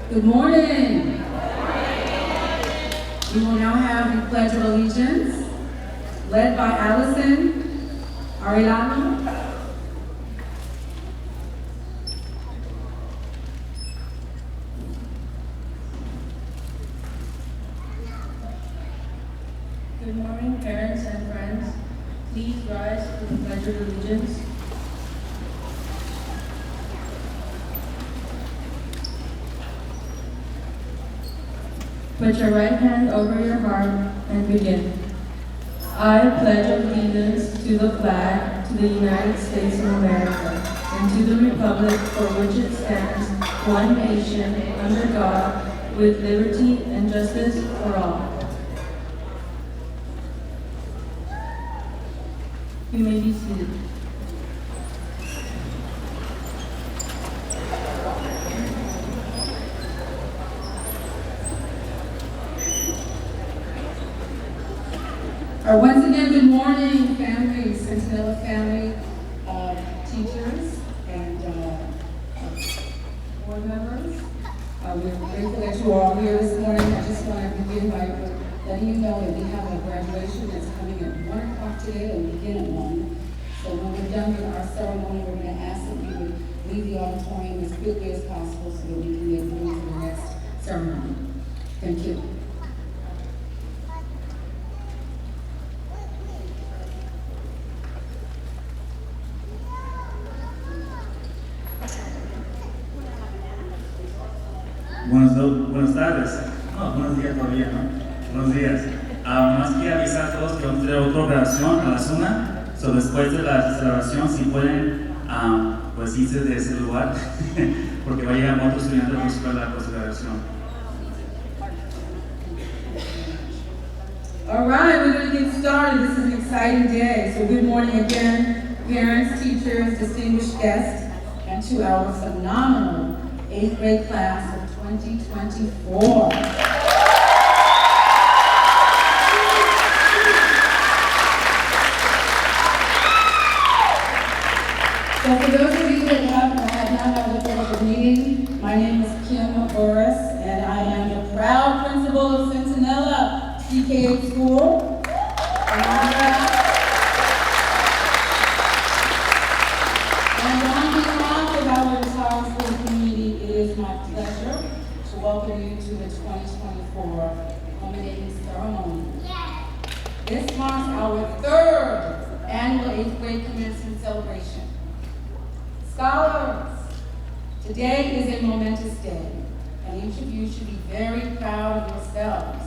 Good morning. We will now have the Pledge of Allegiance, led by Allison Arellano. Good morning, parents and friends. Please rise for the Pledge of Allegiance. Put your right hand over your heart and begin. I pledge allegiance to the flag, to the United States of America, and to the republic for which it stands, one nation, under God, with liberty and justice for all. You may be seated. Once again, good morning, family, Centinela family, teachers, and board members. We're grateful that you are all here this morning. I just want to begin by letting you know that we have a graduation that's coming at 1 o'clock today and begin at 1. So when we're done with our ceremony, we're going to ask that you would leave the auditorium as quickly as possible so that we can make room for the next ceremony. Thank you. Buenas tardes. No, buenos días todavía, ¿no? Buenos días. Más que avisar a todos que vamos a tener otra grabación a las 1. So, después de la celebración, si pueden, pues irse de ese lugar, porque va a llegar otro estudiante de la escuela a la grabación. All right, we're going to get started. This is an exciting day. So good morning again, parents, teachers, distinguished guests, and to our phenomenal 8th grade class of 2024. So for those of you that have not had the pleasure of meeting, my name is Kim Boris, and I am the proud principal of Centinela CK School. And on behalf of our entire school community, it is my pleasure to welcome you to the 2024 culminating ceremony. This marks our 3rd annual 8th grade commencement celebration. Scholars, today is a momentous day, and each of you should be very proud of yourselves.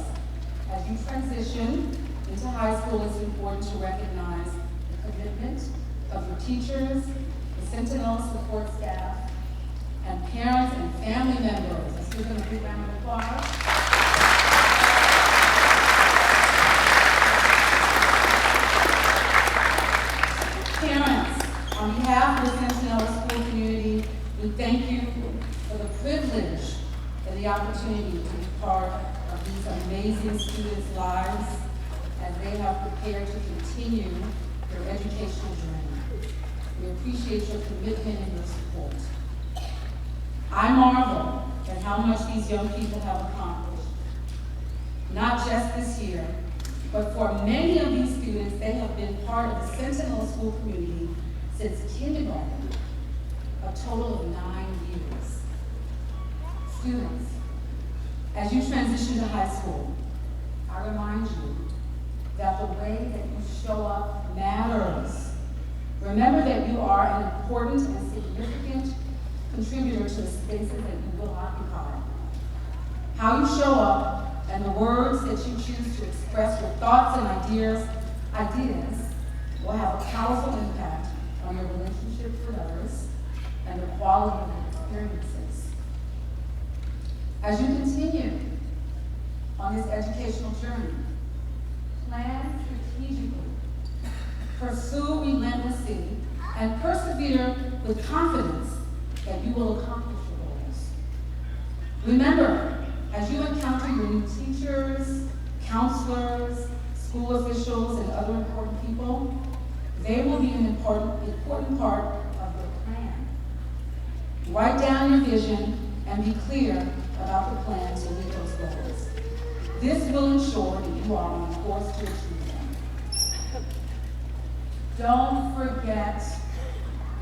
As you transition into high school, it's important to recognize the commitment of your teachers, the Centinela support staff, and parents and family members. Let's give them a big round of applause. Parents, on behalf of the Centinela school community, we thank you for the privilege and the opportunity to be part of these amazing students' lives as they have prepared to continue their educational journey. We appreciate your commitment and your support. I marvel at how much these young people have accomplished. Not just this year, but for many of these students, they have been part of the Centinela school community since kindergarten, a total of 9 years. Students, as you transition to high school, I remind you that the way that you show up matters. Remember that you are an important and significant contributor to the spaces that you will occupy. How you show up and the words that you choose to express your thoughts and ideas will have a powerful impact on your relationships with others and the quality of your experiences. As you continue on this educational journey, plan strategically, pursue relentlessly, and persevere with confidence that you will accomplish your goals. Remember, as you encounter your new teachers, counselors, school officials, and other important people, they will be an important part of your plan. Write down your vision and be clear about the plan to meet those goals. This will ensure that you are on course to achieve them. Don't forget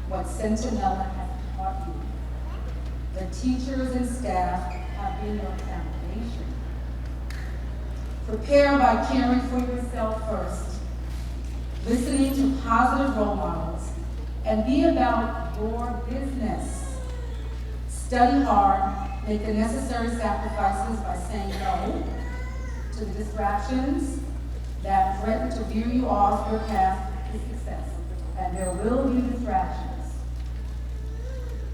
what Centinela has taught you. The teachers and staff have been your foundation. Prepare by caring for yourself first, listening to positive role models, and be about your business. Study hard, make the necessary sacrifices by saying no to the distractions that threaten to veer you off your path to success. And there will be distractions.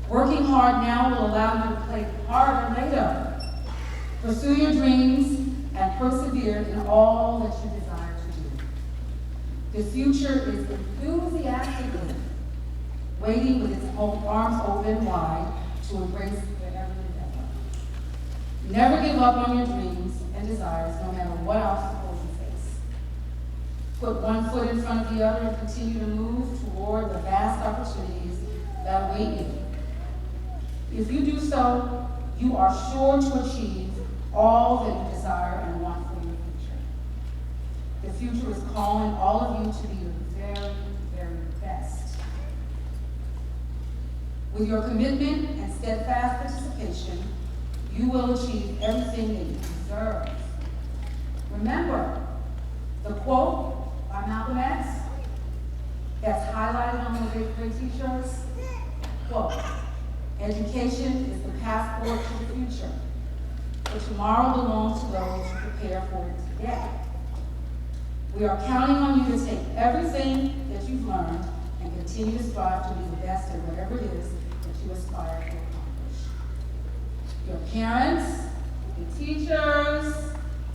Working hard now will allow you to play harder later. Pursue your dreams and persevere in all that you desire to do. The future is enthusiastically waiting with its arms open wide to embrace whatever endeavor. Never give up on your dreams and desires, no matter what obstacles you face. Put one foot in front of the other and continue to move toward the vast opportunities that await you. If you do so, you are sure to achieve all that you desire and want for your future. The future is calling all of you to be your very, very best. With your commitment and steadfast participation, you will achieve everything that you deserve. Remember the quote by Malcolm X that's highlighted on the great t-shirts? Quote, education is the passport to the future, but tomorrow belongs to those who prepare for it today. We are counting on you to take everything that you've learned and continue to strive to be the best at whatever it is that you aspire to accomplish. Your parents, the teachers,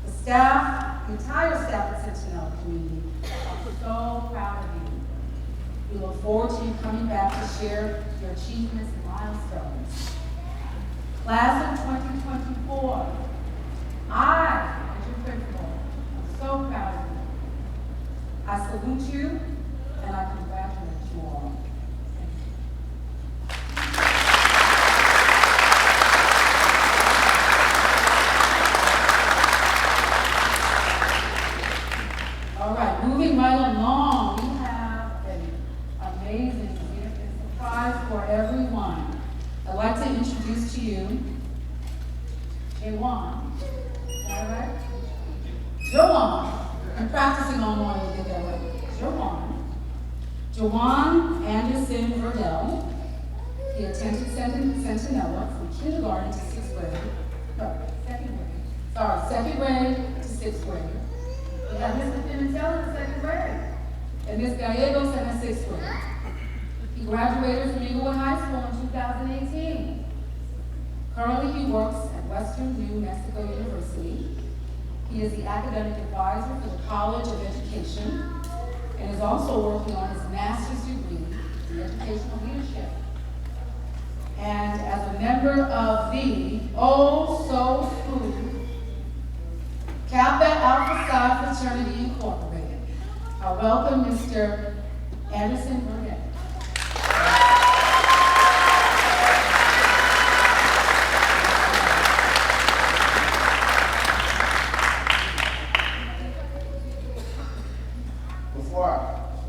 the staff, the entire staff at Centinela community are so proud of you. We look forward to you coming back to share your achievements and milestones. Class of 2024, I, as your principal, am so proud of you. I salute you and I congratulate you all. All right, moving right along, we have an amazing gift and surprise for everyone. I'd like to introduce to you Jawan. Is that right? Jawan. I'm practicing on one to get that right. Jawan Anderson Verdell. He attended Centinela from kindergarten to sixth grade. No, second grade. Sorry, second grade to sixth grade. We have Mr. Pimentel in the second grade, and Ms. Gallegos in the sixth grade. He graduated from Inglewood High School in 2018. Currently, he works at Western New Mexico University. He is the academic advisor for the College of Education and is also working on his master's degree in educational leadership. And as a member of the so-smooth Kappa Alpha Psi Fraternity Incorporated, I welcome Mr. Anderson Burnett.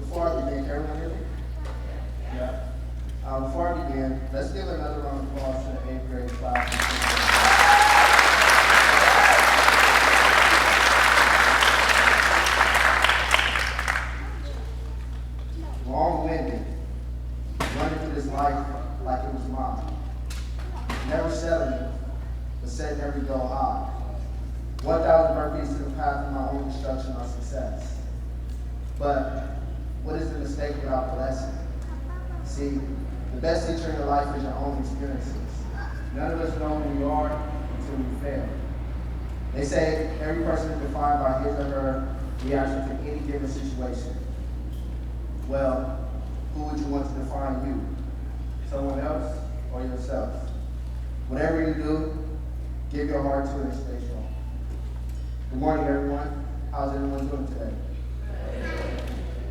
Before I begin, can everyone hear me? Yeah. Before I begin, let's give another round of applause to the 8th grade class. Long-winded, running through this life like it was mine. Never settling, but setting every goal high. 1,000 burpees to the path of my own destruction or success. But what is the mistake without the lesson? See, the best teacher in your life is your own experiences. None of us know who we are until we fail. They say every person is defined by his or her reaction to any given situation. Well, who would you want to define you? Someone else or yourself? Whatever you do, give your heart to it and stay strong. Good morning, everyone. How's everyone doing today?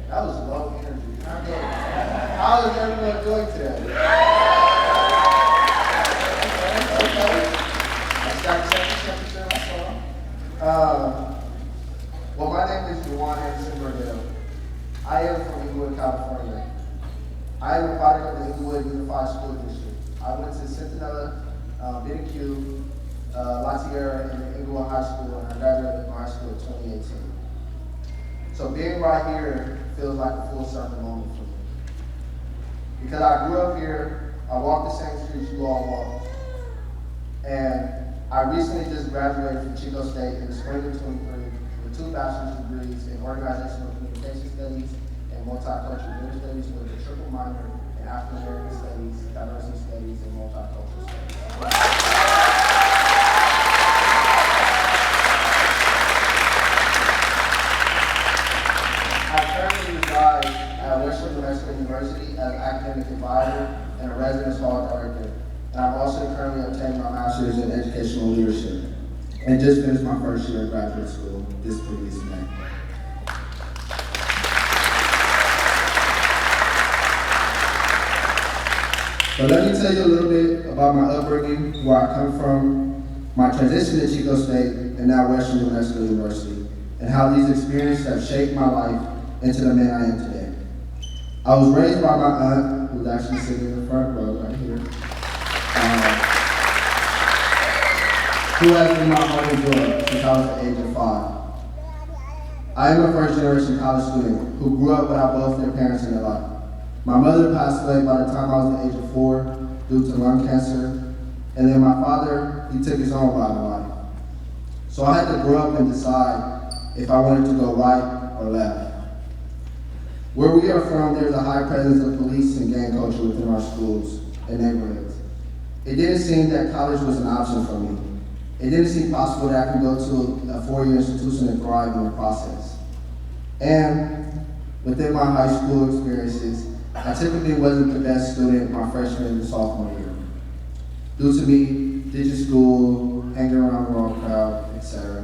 That was low energy. How is everyone doing today? Okay. La Tierra in Inglewood High School, and I graduated from high school in 2018. So being right here feels like a full circle moment for me. Because I grew up here, I walked the same streets you all walk, and I recently just graduated from Chico State in the spring of 23 with 2 bachelor's degrees in organizational communication studies and multicultural gender studies with a triple minor in African American studies, diversity studies, and multicultural studies. I currently reside at Western New Mexico University as an academic advisor and a residence hall director. And I'm also currently obtaining my master's in educational leadership and just finished my first year of graduate school this previous May. But let me tell you a little bit about my upbringing, where I come from, my transition to Chico State, and now Western New Mexico University, and how these experiences have shaped my life into the man I am today. I was raised by my aunt, who's actually sitting in the front row right here, who has been my heart and joy since I was the age of 5. I am a first-generation college student who grew up without both their parents in their life. My mother passed away by the time I was the age of 4 due to lung cancer, and then my father, he took his own ride in life. So I had to grow up and decide if I wanted to go right or left. Where we are from, there's a high presence of police and gang culture within our schools and neighborhoods. It didn't seem that college was an option for me. It didn't seem possible that I could go to a 4-year institution and thrive in the process. And within my high school experiences, I typically wasn't the best student my freshman and sophomore year, due to me ditching school, hanging around the wrong crowd, etc.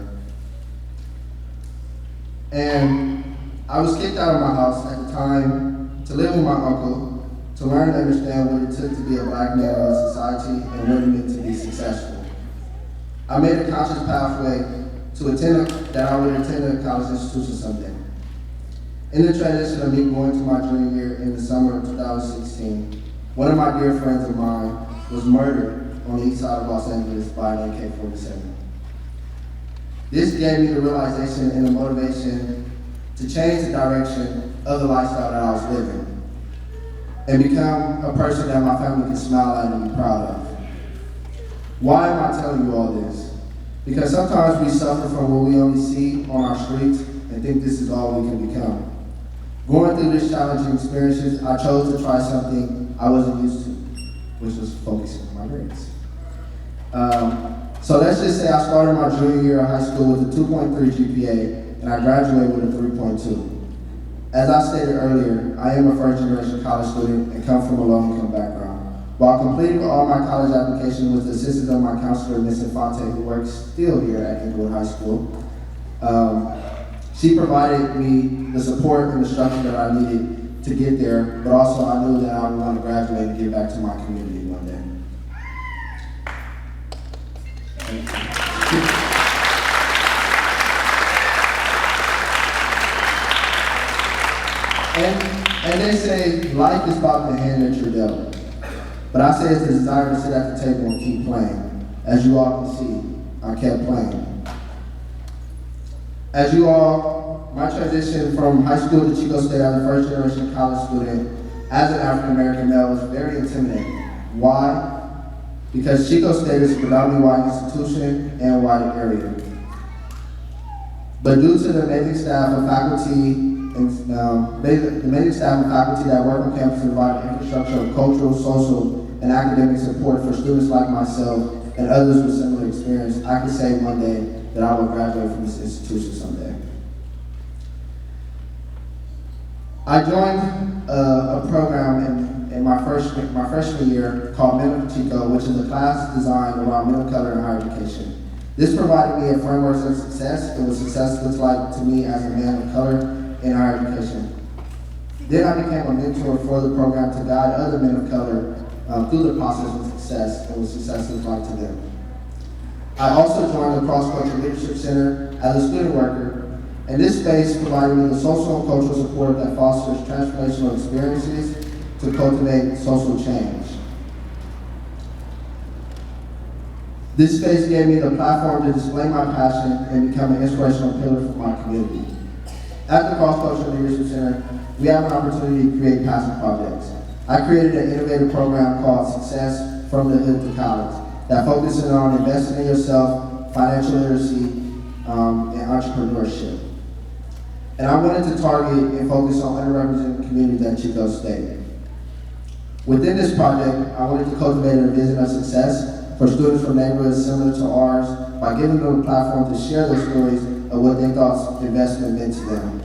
And I was kicked out of my house at the time to live with my uncle, to learn and understand what it took to be a black man in society and what it meant to be successful. I made a conscious pathway that I would attend a college institution someday. In the transition of me going to my junior year in the summer of 2016, one of my dear friends of mine was murdered on the east side of Los Angeles by an AK-47. This gave me the realization and the motivation to change the direction of the lifestyle that I was living and become a person that my family can smile at and be proud of. Why am I telling you all this? Because sometimes we suffer from what we only see on our streets and think this is all we can become. Going through these challenging experiences, I chose to try something I wasn't used to, which was focusing on my grades. So let's just say I started my junior year of high school with a 2.3 GPA, and I graduated with a 3.2. As I stated earlier, I am a first-generation college student and come from a low-income background. While completing all my college application with the assistance of my counselor, Ms. Infante, who works still here at Inglewood High School, she provided me the support and the structure that I needed to get there, but also I knew that I would want to graduate and give back to my community one day. And they say life is about the hand that you're dealt. But I say it's the desire to sit at the table and keep playing. As you all can see, I kept playing. As you all, my transition from high school to Chico State as a first-generation college student as an African-American male was very intimidating. Why? Because Chico State is a predominantly white institution and white area. But due to the amazing staff and faculty that work on campus and provide infrastructure of cultural, social, and academic support for students like myself and others with similar experience, I could say one day that I will graduate from this institution someday. I joined a program in my freshman year called Men of Chico, which is a class designed around men of color in higher education. This provided me a framework of success and what success looks like to me as a man of color in higher education. Then I became a mentor for the program to guide other men of color through the process of success and what success looks like to them. I also joined the Cross Cultural Leadership Center as a student worker, and this space provided me the social and cultural support that fosters transformational experiences to cultivate social change. This space gave me the platform to display my passion and become an inspirational pillar for my community. At the Cross Cultural Leadership Center, we have an opportunity to create passion projects. I created an innovative program called Success from the Hood to College that focuses on investing in yourself, financial literacy, and entrepreneurship. And I wanted to target and focus on underrepresented communities at Chico State. Within this project, I wanted to cultivate a vision of success for students from neighborhoods similar to ours by giving them a platform to share their stories of what they thought investment meant to them.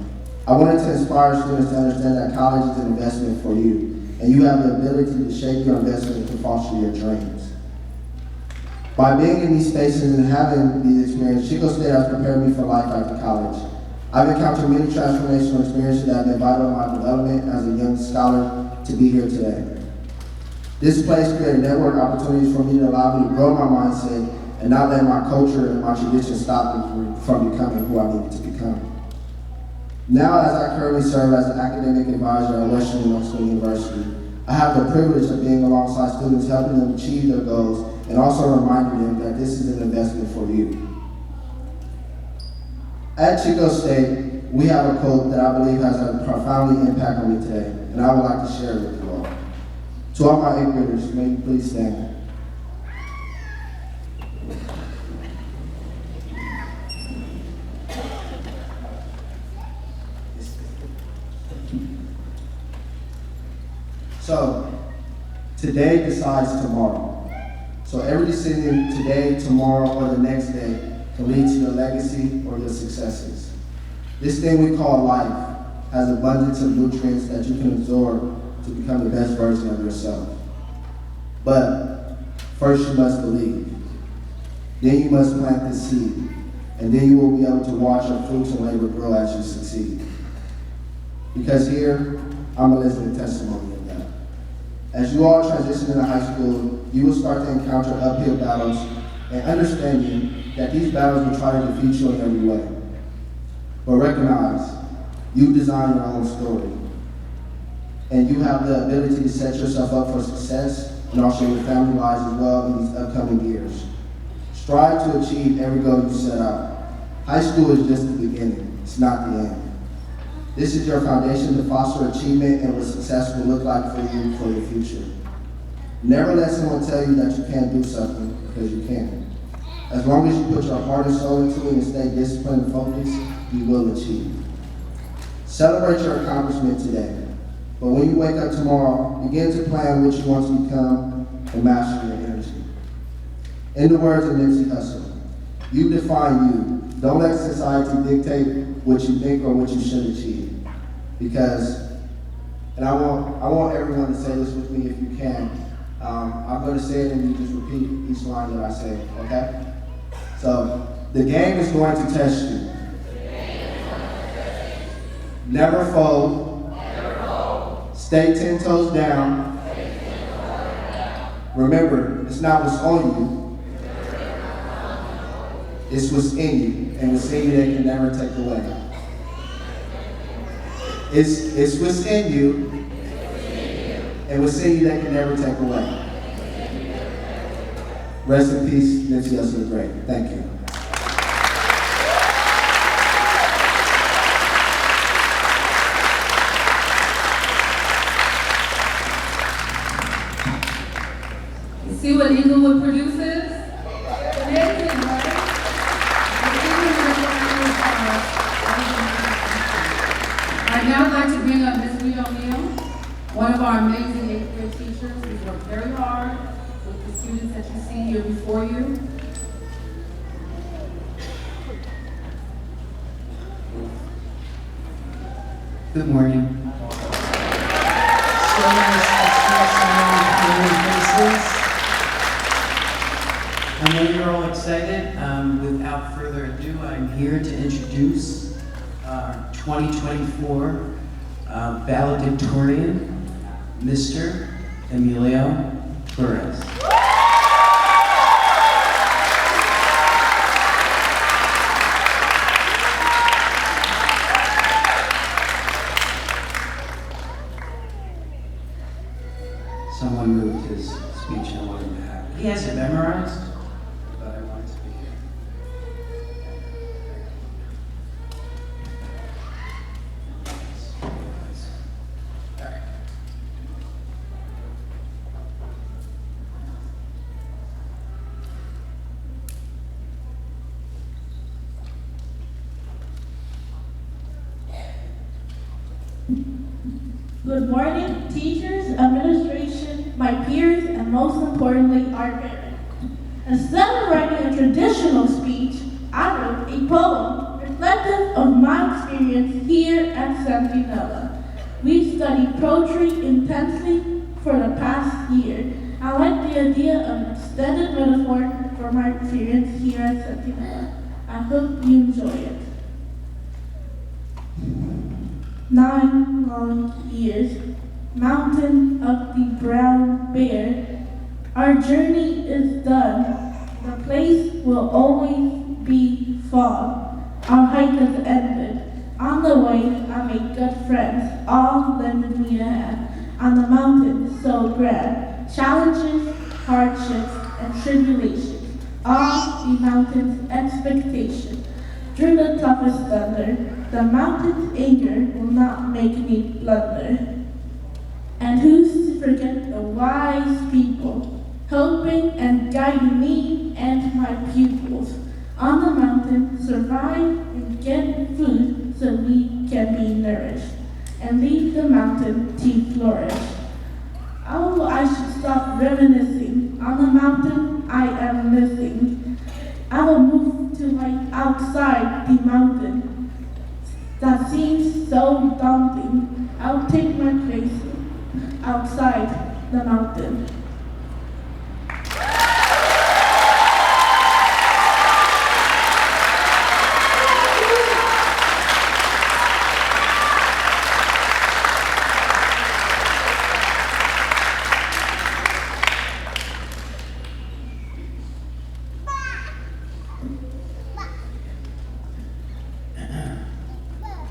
I wanted to inspire students to understand that college is an investment for you, and you have the ability to shape your investment to foster your dreams. By being in these spaces and having these experiences, Chico State has prepared me for life after college. I've encountered many transformational experiences that have been vital in my development as a young scholar to be here today. This place created network opportunities for me to allow me to grow my mindset and not let my culture and my tradition stop me from becoming who I needed to become. Now, as I currently serve as an academic advisor at Western New Mexico University, I have the privilege of being alongside students, helping them achieve their goals, and also reminding them that this is an investment for you. At Chico State, we have a quote that I believe has a profoundly impact on me today, and I would like to share it with you all. To all my 8th graders, may you please stand. So, today decides tomorrow. So every decision today, tomorrow, or the next day can lead to your legacy or your successes. This thing we call life has abundance of nutrients that you can absorb to become the best version of yourself. But first you must believe. Then you must plant the seed. And then you will be able to watch your fruits and labor grow as you succeed. Because here, I'm a living testimony of that. As you all transition into high school, you will start to encounter uphill battles and understanding that these battles will try to defeat you in every way. But recognize, you design your own story. And you have the ability to set yourself up for success and also your family lives as well in these upcoming years. Strive to achieve every goal you set out. High school is just the beginning, it's not the end. This is your foundation to foster achievement and what success will look like for you for your future. Never let someone tell you that you can't do something, because you can. As long as you put your heart and soul into it and stay disciplined and focused, you will achieve. Celebrate your accomplishment today. But when you wake up tomorrow, begin to plan what you want to become and master your energy. In the words of Nipsey Hussle, you define you. Don't let society dictate what you think or what you should achieve. Because, and I want everyone to say this with me if you can. I'm going to say it and you just repeat each line that I say, okay? So, the game is going to test you. Never fold. Stay 10 toes down. Remember, it's not what's on you. It's what's in you, and what's in you they can never take away. It's what's in you, and what's in you they can never take away. Rest in peace, Nipsey Hussle the Great. Thank you. See what Inglewood produces? Amazing, right? I'd now like to bring up Ms. Lee O'Neill, one of our amazing 8th grade teachers who's worked very hard with the students that you see here before you. Good morning. So nice to see some familiar faces. I know you're all excited. Without further ado, I'm here to introduce our 2024 valedictorian, Mr. Emilio Perez. Someone moved his speech. I wanted to have. He has it memorized. Good morning, teachers, administration, my peers, and most importantly, our parents. Instead of writing a traditional speech, I wrote a poem reflective of my experience here at Centinela. We've studied poetry intensely for the past year. I like the idea of an extended metaphor for my experience here at Centinela. I hope you enjoy it. 9 long years, mountain of the brown bear. Our journey is done. The place will always be fog. Our hike has ended. On the way, I made good friends, all lending me a hand. On the mountain, so grand, challenges, hardships, and tribulations, all the mountain's expectation. Through the toughest thunder, the mountain's anger will not make me blunder. And who's to forget the wise people, helping and guiding me and my pupils on the mountain, survive and get food so we can be nourished and leave the mountain to flourish. Oh, I should stop reminiscing. On the mountain I am missing. I will move to like outside the mountain. That seems so daunting. I'll take my place outside the mountain.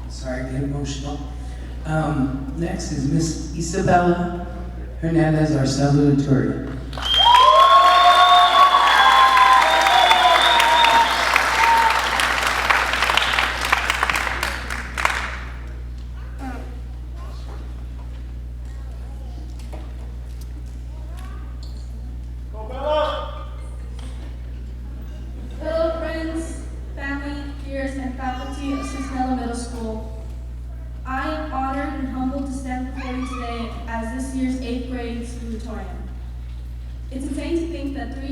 Sorry, I get emotional. Next is Miss Isabella Hernandez, our salutatorian. Hello friends, family, peers, and faculty of Centinela Middle School. I am honored and humbled to stand before you today as this year's 8th grade salutatorian. It's insane to think that 3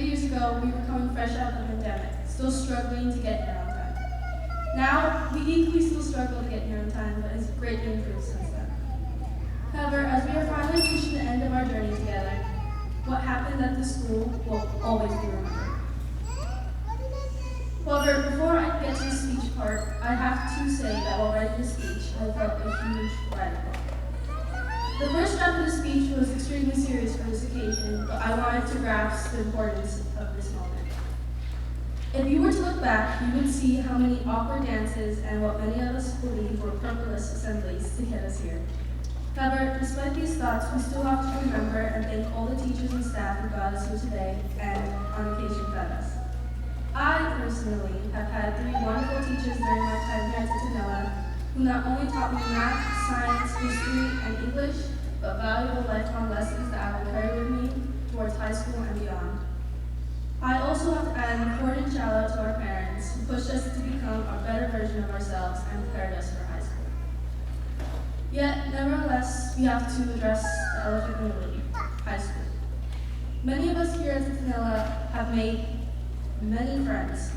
years ago we were coming fresh out of the pandemic, still struggling to get here on time. Now, we equally still struggle to get here on time, but it's greatly improved since then. However, as we are finally reaching the end of our journey together, what happened at the school will always be remembered. However, before I get to the speech part, I have to say that while writing the speech, I felt a huge radical. The first draft of the speech was extremely serious for this occasion, but I wanted to grasp the importance of this moment. If you were to look back, you would see how many awkward dances and what many of us believe were purposeless assemblies to get us here. However, despite these thoughts, we still have to remember and thank all the teachers and staff who got us here today and, on occasion, fed us. I, personally, have had 3 wonderful teachers during my time here at Centinela who not only taught me math, science, history, and English, but valuable lifelong lessons that I will carry with me towards high school and beyond. I also have to add an important shout out to our parents who pushed us to become a better version of ourselves and prepared us for high school. Yet, nevertheless, we have to address the elephant in the room, high school. Many of us here at Centinela have made many friends,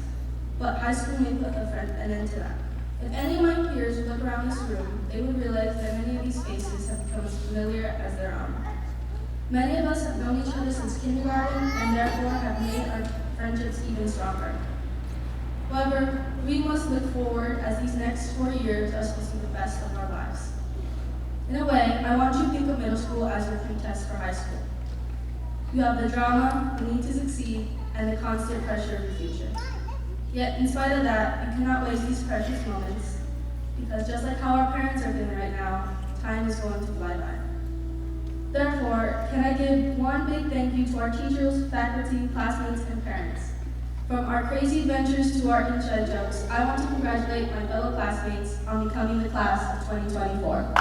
but high school may put an end to that. If any of my peers would look around this room, they would realize that many of these faces have become as familiar as their own. Many of us have known each other since kindergarten and therefore have made our friendships even stronger. However, we must look forward as these next 4 years are supposed to be the best of our lives. In a way, I want you to think of middle school as your pre-test for high school. You have the drama, the need to succeed, and the constant pressure of the future. Yet, in spite of that, you cannot waste these precious moments, because just like how our parents are feeling right now, time is going to fly by. Therefore, can I give one big thank you to our teachers, faculty, classmates, and parents. From our crazy adventures to our inside jokes, I want to congratulate my fellow classmates on becoming the class of 2024.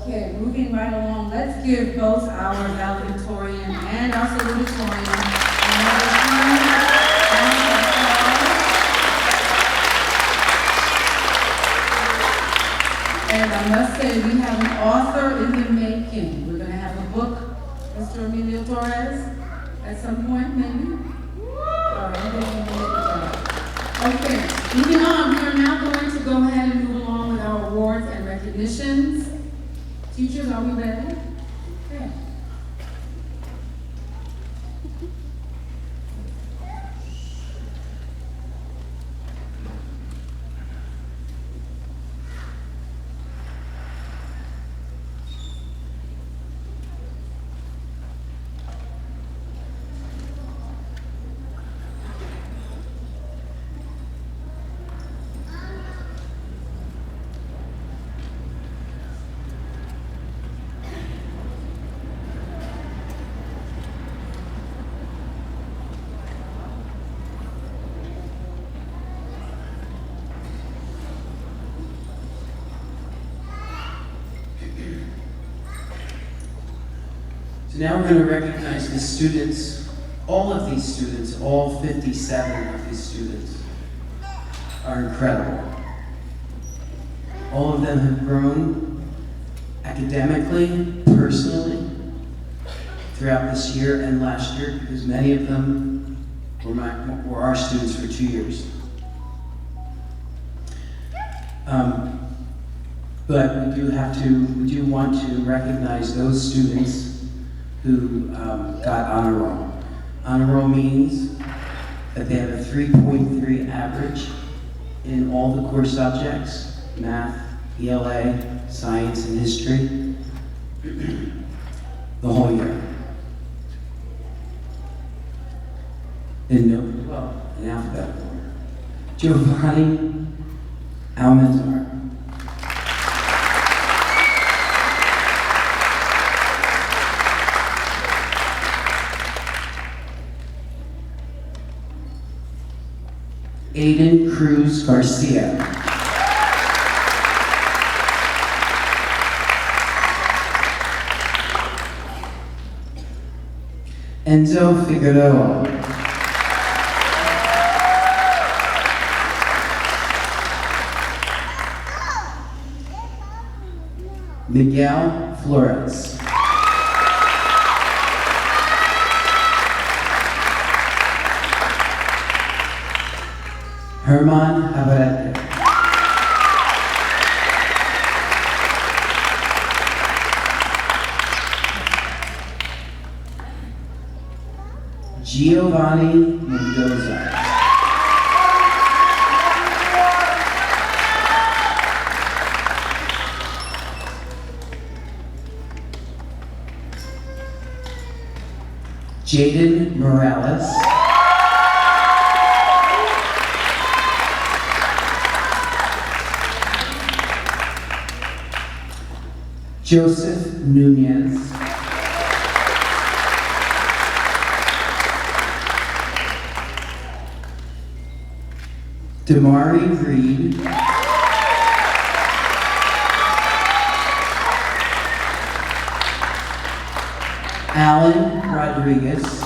Okay, moving right along, let's give both our valedictorian and our salutatorian another round of applause. And I must say, we have an author in the making. We're going to have a book, Mr. Emilio Torres, at some point, maybe? All right, we're gonna make it done. Okay, moving on, we are now going to go ahead and move along with our awards and recognitions. Teachers, are we ready? Okay. So now we're going to recognize the students, all of these students, all 57 of these students are incredible. All of them have grown academically, personally, throughout this year and last year, because many of them were our students for 2 years. But we do want to recognize those students who got honor roll. Honor roll means that they have a 3.3 average in all the core subjects, math, ELA, science, and history, the whole year. In alphabetical order. Giovanni Almanzar. Aiden Cruz Garcia. Enzo Figueroa. Miguel Flores. Herman Abarete. Giovanni Mendoza. Jaden Morales. Joseph Nunez. Damari Reed. Alan Rodriguez.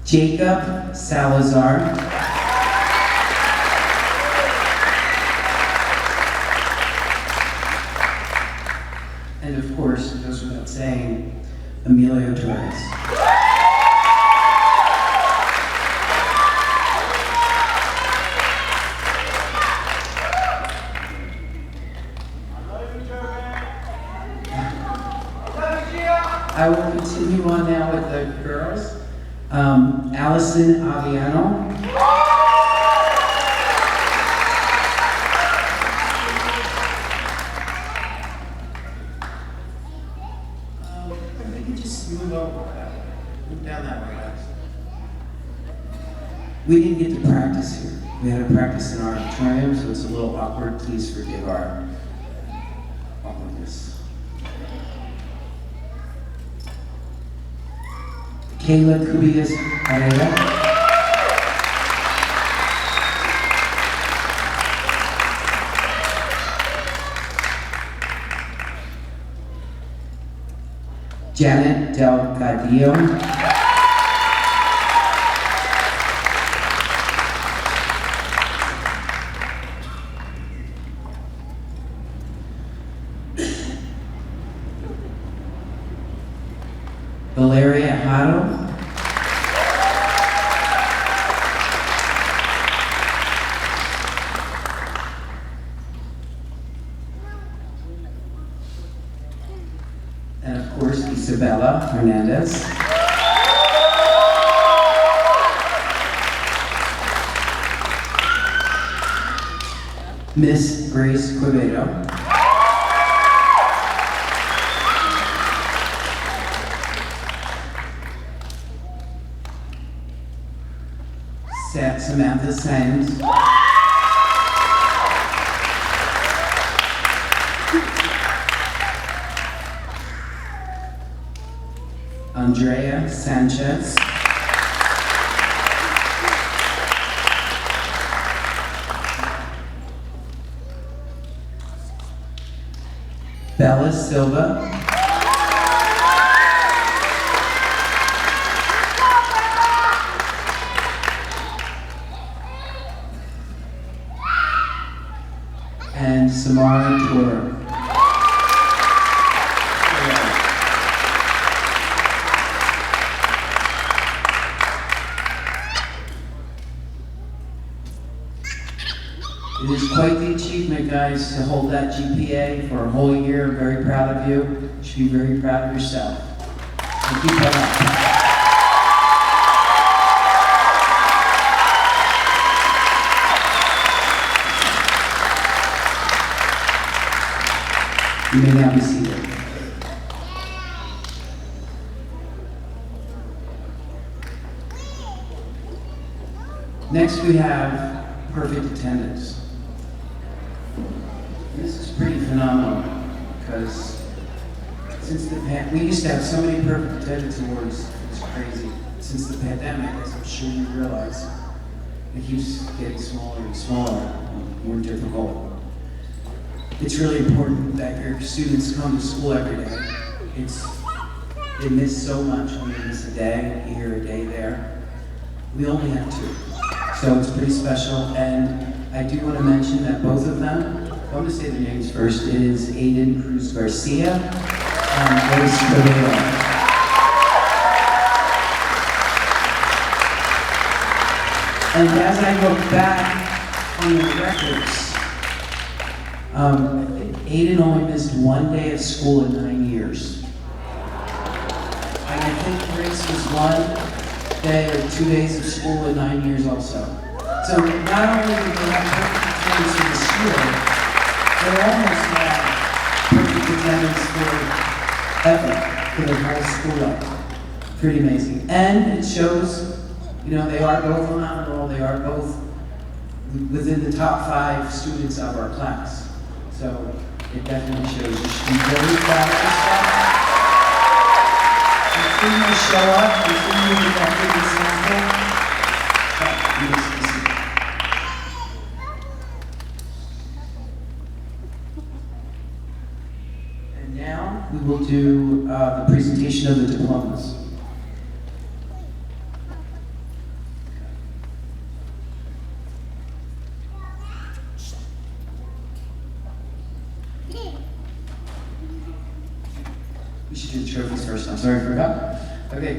Jacob Salazar. And of course, it goes without saying, Emilio Torres. I will continue on now with the girls. Allison Aviano. You just move over that way. Move down that way, guys. We didn't get to practice here. We had to practice in our auditorium, so it's a little awkward. Please forgive our awkwardness. Kayla Cubillas Herrera. Janet Delgadillo. Valeria Haro. And of course, Isabella Hernandez. Miss Grace Quevedo. Samantha Sands. Andrea Sanchez. Bella Silva. And Samara Toro. It is quite the achievement, guys, to hold that GPA for a whole year. I'm very proud of you. You should be very proud of yourself. And keep that up. You may now be seated. Next we have perfect attendance. This is pretty phenomenal because since the we used to have so many perfect attendance awards, it's crazy. Since the pandemic, as I'm sure you realize, it keeps getting smaller and smaller, and more difficult. It's really important that your students come to school every day. They miss so much when they miss a day here, a day there. We only have 2. So it's pretty special, and I do want to mention that both of them, I'm going to say their names first, it is Aiden Cruz Garcia and Grace Quevedo. And as I look back on the records, Aiden only missed 1 day of school in 9 years. And I think Grace was 1 day or 2 days of school in 9 years also. So not only did they have perfect attendance in the school, they almost had perfect attendance for their whole school life. Pretty amazing. And it shows, they are both on honor roll, they are both within the top 5 students of our class. So it definitely shows you should be very proud of yourself. Continue to show up, continue to get good example. And now we will do the presentation of the diplomas. We should do the trophies first. I'm sorry, I forgot. Okay,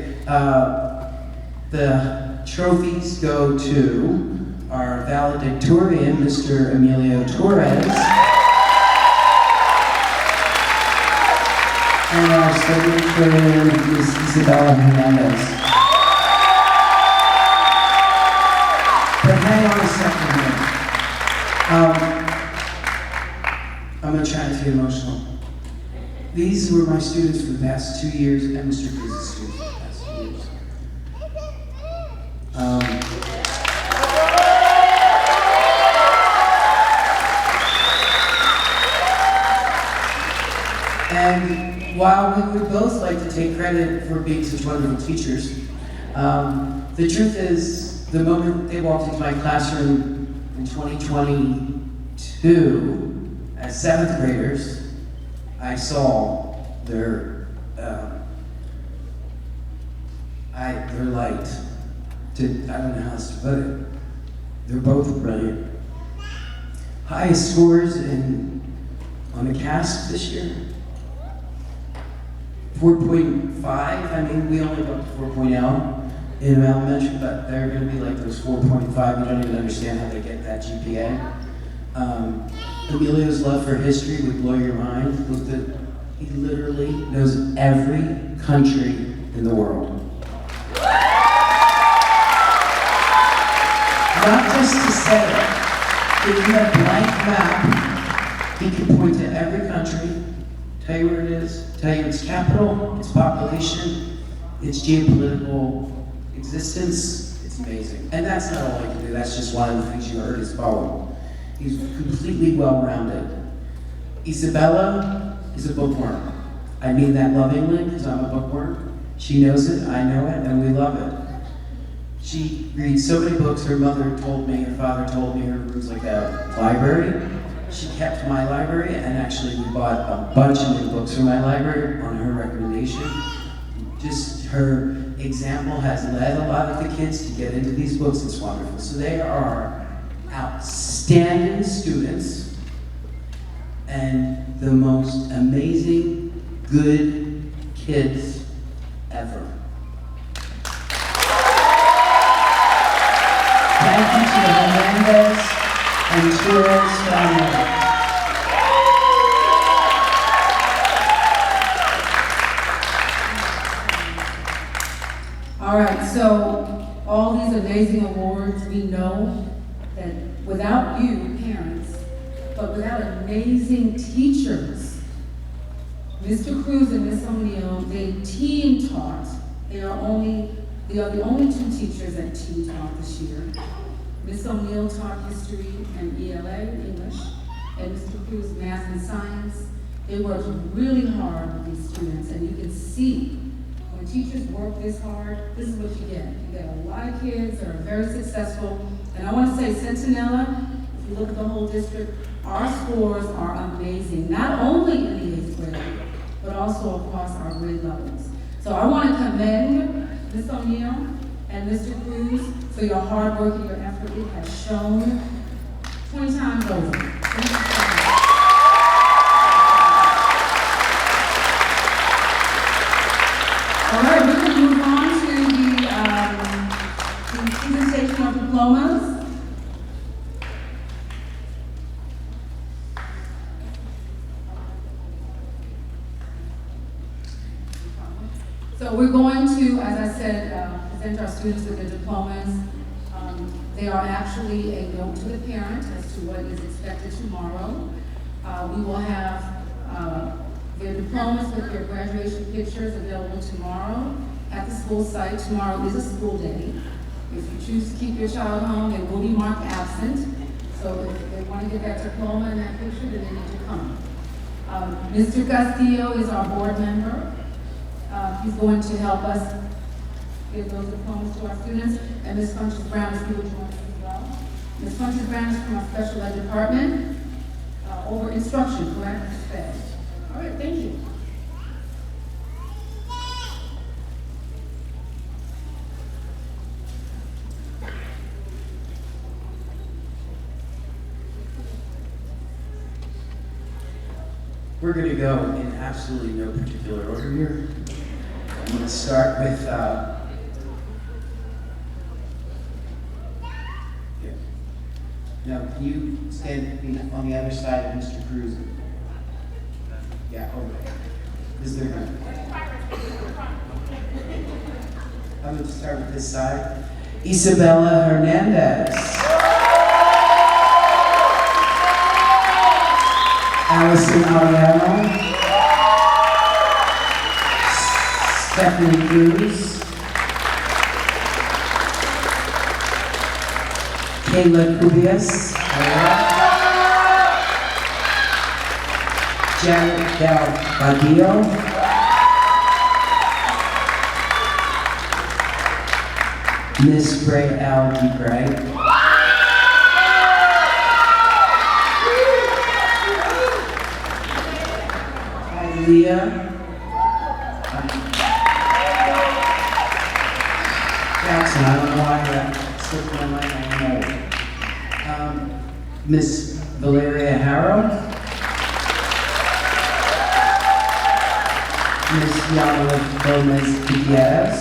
the trophies go to our valedictorian, Mr. Emilio Torres, and our secretarian, Ms. Isabella Hernandez. But hang on a second here. I'm going to try not to get emotional. These were my students for the past 2 years, and Mr. Cruz's students for the past 2 years. And while we would both like to take credit for being such wonderful teachers, The truth is, the moment they walked into my classroom in 2022, as 7th graders, I saw their light. I don't know how else to put it. They're both brilliant. Highest scores on the cast this year. 4.5. I mean, we only got 4.0 in elementary, but they're going to be like those 4.5. You don't even understand how they get that GPA. Emilio's love for history would blow your mind. He literally knows every country in the world. Not just to say it. If you have a blank map, he can point to every country, tell you where it is, tell you its capital, its population, its geopolitical existence. It's amazing. And that's not all he can do. That's just one of the things you heard his poem. He's completely well-rounded. Isabella is a bookworm. I mean that lovingly because I'm a bookworm. She knows it, I know it, and we love it. She reads so many books. Her mother told me, her father told me her room's like a library. She kept my library, and actually we bought a bunch of new books for my library on her recommendation. Just her example has led a lot of the kids to get into these books. It's wonderful. So they are outstanding students and the most amazing, good kids ever. Thank you to the Hernandez and Torres family. All right, so all these amazing awards, we know that without you, parents, but without amazing teachers, Mr. Cruz and Miss O'Neill, they team taught. They are the only 2 teachers that team taught this year. Miss O'Neill taught history and ELA, English, and Mr. Cruz math and science. They worked really hard with these students, and you can see when teachers work this hard, this is what you get. You get a lot of kids that are very successful. And I want to say Centinela, if you look at the whole district, our scores are amazing, not only in the 8th grade, but also across our grade levels. So I want to commend Ms. O'Neill and Mr. Cruz for your hard work and your effort. It has shown 20 times over. Thank you so much. All right, we're going to move on to the presentation of diplomas. So we're going to, as I said, present our students with their diplomas. They are actually a note to the parent as to what is expected tomorrow. We will have their diplomas with their graduation pictures available tomorrow at the school site. Tomorrow is a school day. If you choose to keep your child home, they will be marked absent. So if they want to get that diploma and that picture, then they need to come. Mr. Castillo is our board member. He's going to help us give those diplomas to our students. And Ms. Funches Brown is here to join us as well. Ms. Funches Brown is from our special ed department over instruction, correct? Sped. All right, thank you. We're going to go in absolutely no particular order here. I'm going to start with here. Now, can you stand on the other side of Mr. Cruz? Yeah, over there. Is there I'm going to start with this side. Isabella Hernandez. Allison Ariano. Stephanie Cruz. Kayla Cubias. Janet Del Badillo. Miss Bray L. DeBray. Leah Jackson, I don't know why that slipped my mind, I know. Miss Valeria Harrow. Miss Yamila Gomez Diaz.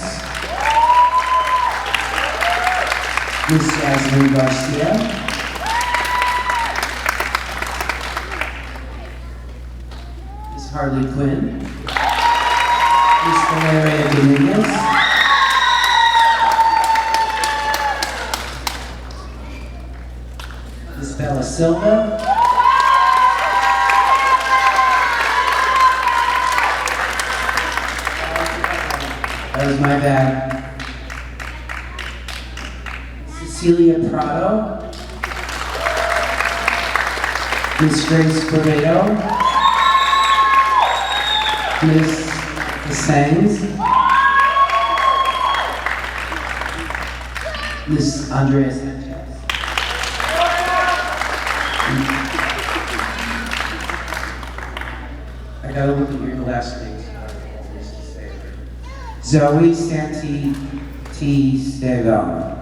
Miss Jasmine Garcia. Miss Harley Quinn. Miss Valeria Dominguez. Miss Bella Silva. That was my bad. Cecilia Prado. Miss Grace Barreto. Miss Sangs. Miss Andrea Sanchez. I gotta look at your last names. Zoe Santi T. Stevan.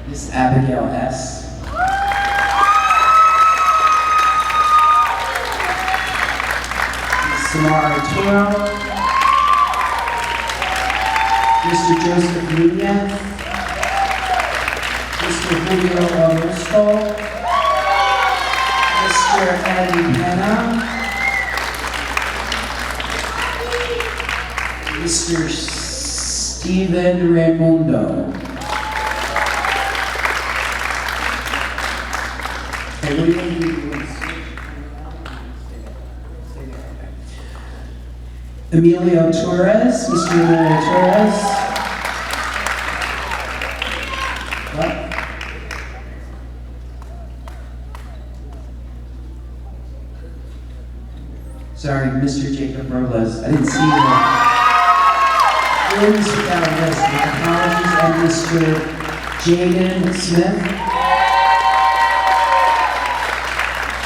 Miss Abigail S. Miss Samara Arturo. Mr. Joseph Nunez. Mr. Julio Augusto. Mr. Eddie Pena. Mr. Steven Raimundo. Okay, what do you want to do? Emilio Torres, Mr. Emilio Torres. What? Sorry, Mr. Jacob Robles. I didn't see you there. Please without this. My apologies. And Mr. Jaden Smith.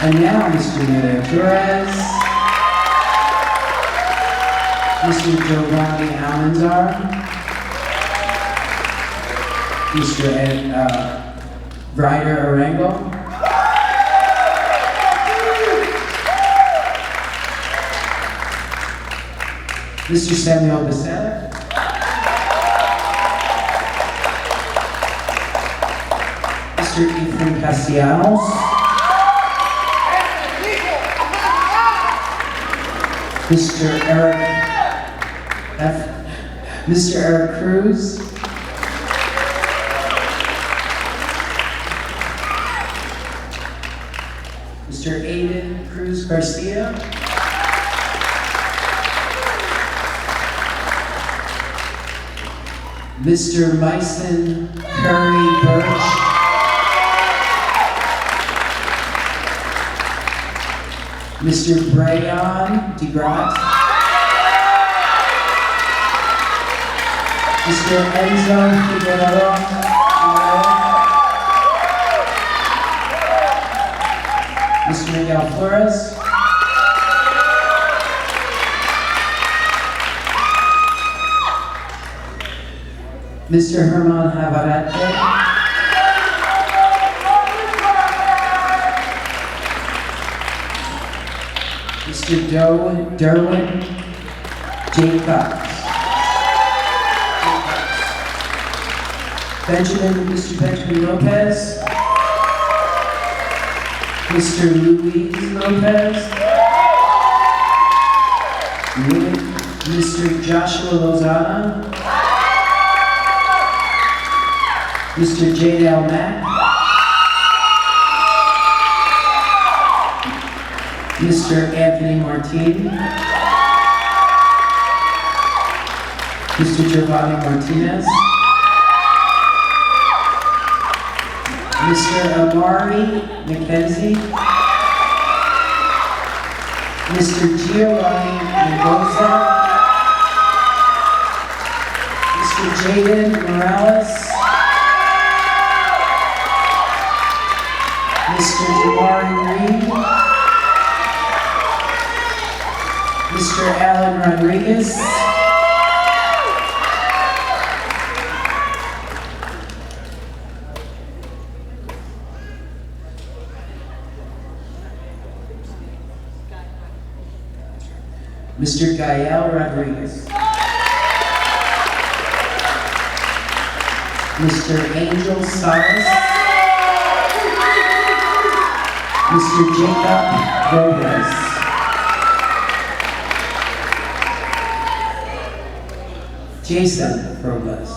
And now Mr. Emilio Torres. Mr. Giovanni Almanzar, Mr. Ryder Arango, Mr. Samuel Becerra, Mr. Ethan Castellanos, Mr. Eric Mr. Eric Cruz, Mr. Aiden Cruz Garcia, Mr. Myson Curry Birch, Mr. Brayon DeGrasse, Mr. Enzo Figueroa, Mr. Miguel Flores, Mr. Herman Havarate, Mr. Derwin Jacobs. Mr. Benjamin Lopez, Mr. Luis Lopez, Mr. Joshua Lozana, Mr. J.L. Mack, Mr. Anthony Martin, Mr. Giovanni Martinez, Mr. Amari McKenzie, Mr. Giovanni Mendoza, Mr. Jaden Morales, Mr. Jabari Reed, Mr. Alan Rodriguez, Mr. Gael Rodriguez, Mr. Angel Salas, Mr. Jacob Robles, Jason Robles,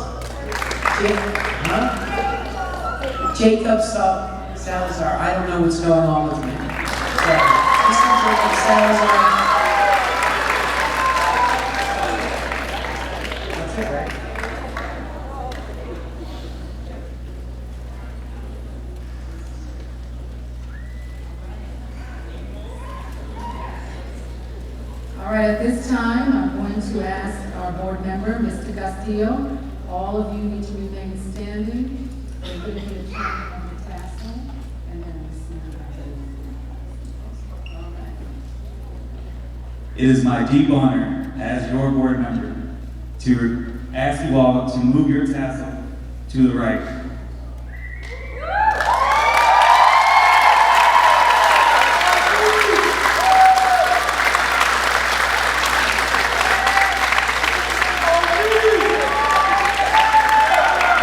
Jacob Salazar. I don't know what's going on with me. So, Mr. Jacob Salazar. That's it, right? All right, at this time, I'm going to ask our board member, Mr. Castillo. All of you need to remain standing. We're going to get a check on the tassel, and then we'll see All right. It is my deep honor as your board member to ask you all to move your tassel to the right.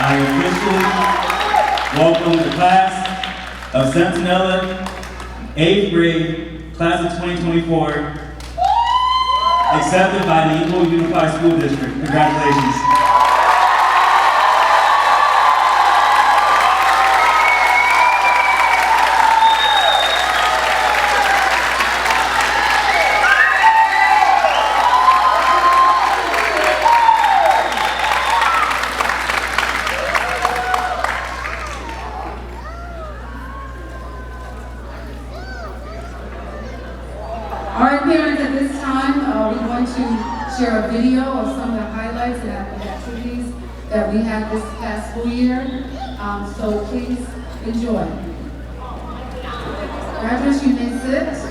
I officially welcome the class of Centinela, 8th grade, class of 2024, accepted by the Eagle Unified School District. Congratulations. All right, parents, at this time, we're going to share a video of some of the highlights and activities that we had this past school year. So please enjoy. Graduates, you may sit.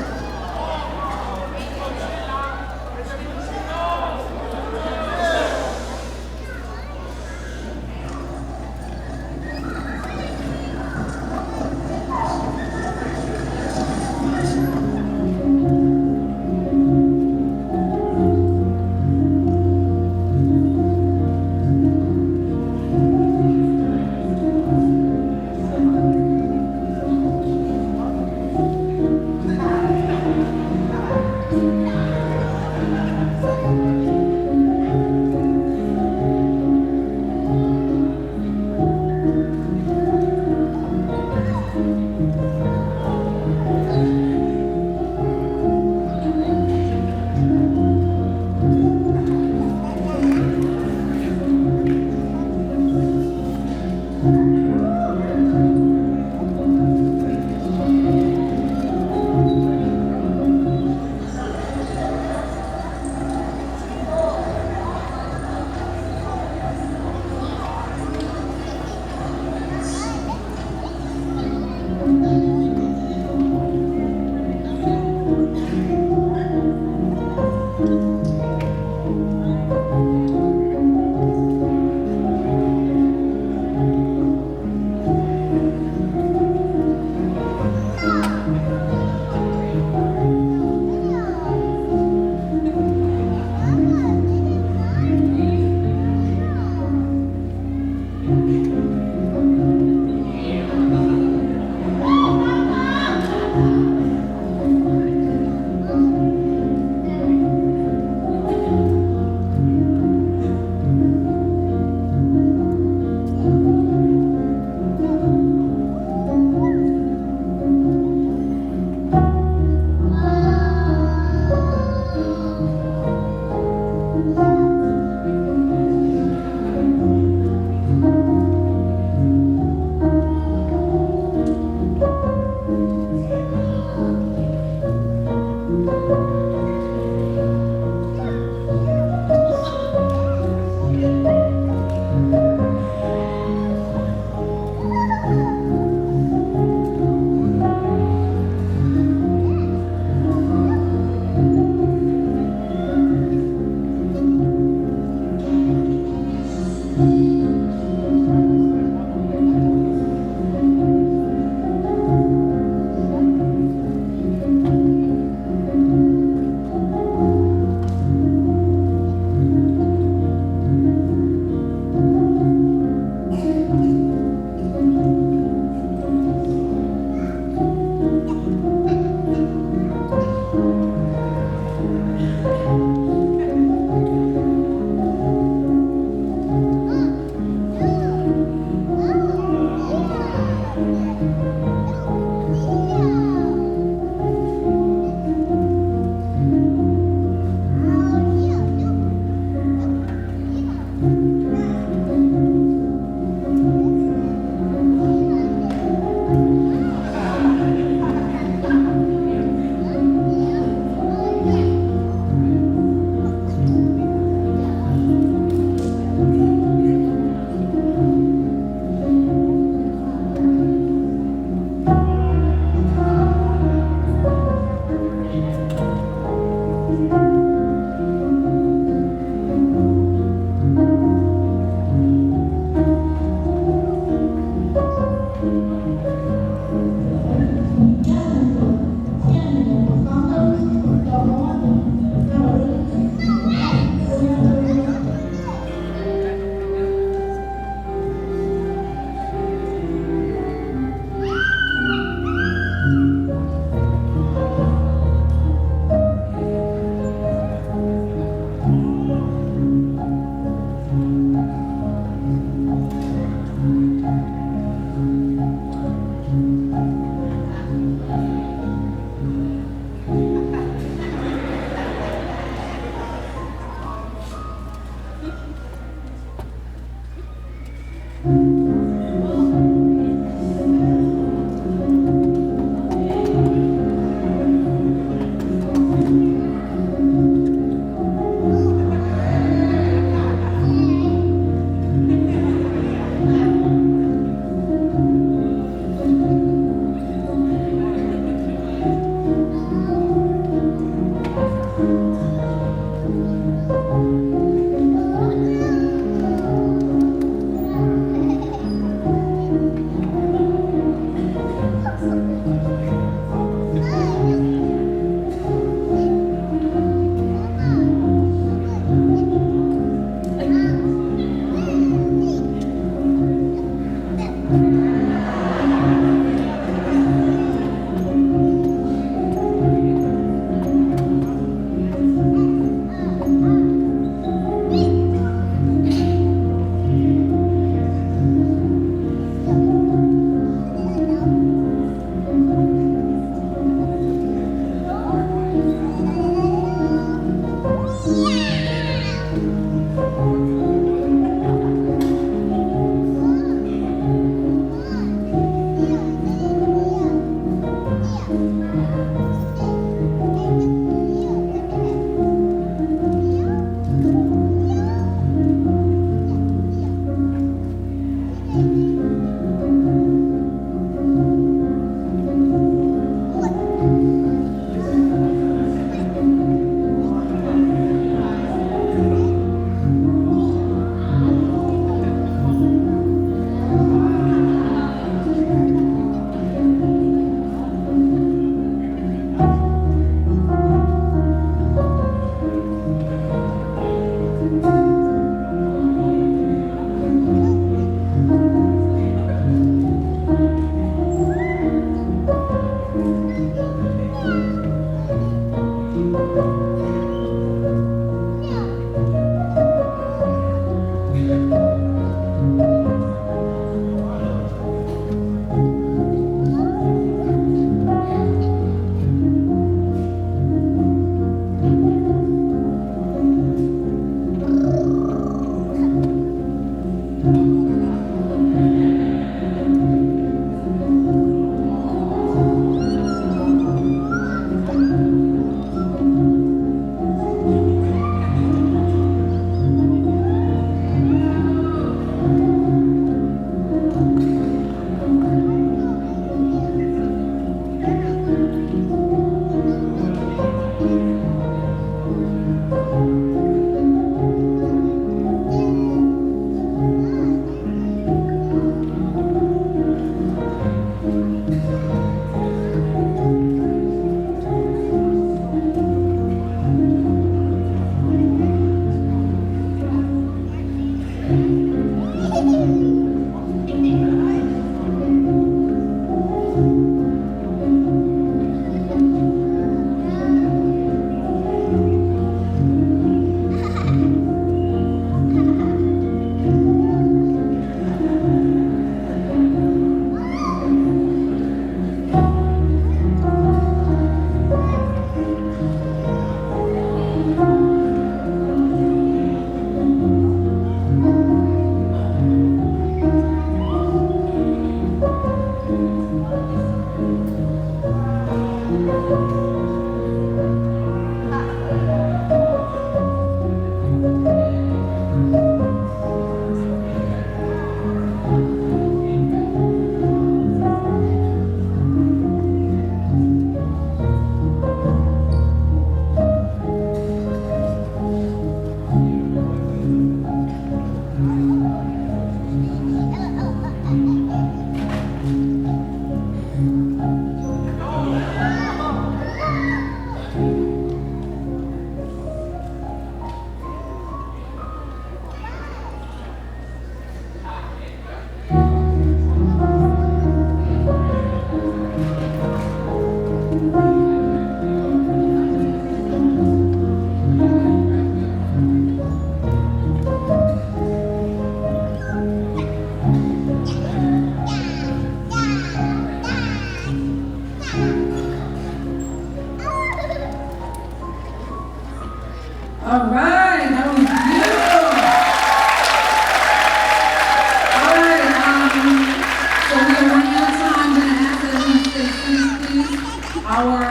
Our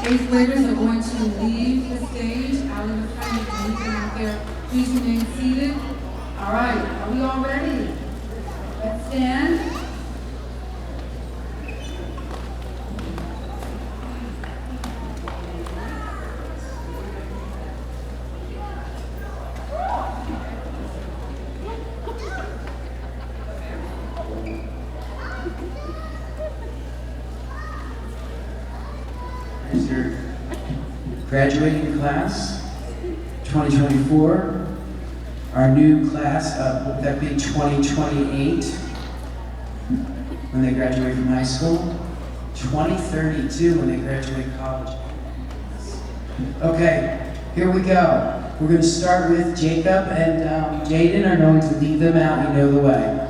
eighth graders are going to leave the stage out in the front. You can meet them out there. Please remain seated. All right, are we all ready? Let's stand. Here's your graduating class, 2024. Our new class, would that be 2028, when they graduate from high school? 2032 when they graduate college. Okay, here we go. We're going to start with Jacob and Jaden are going to lead them out. You know the way.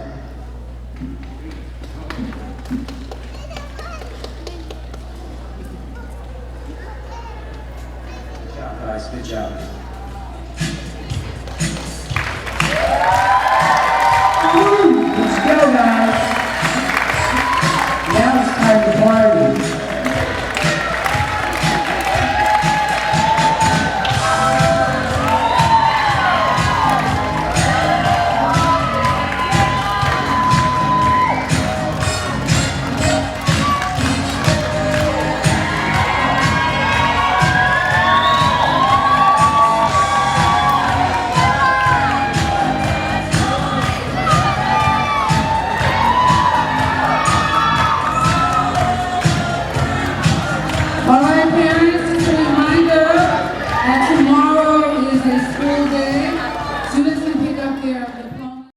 Good job, guys. Good job.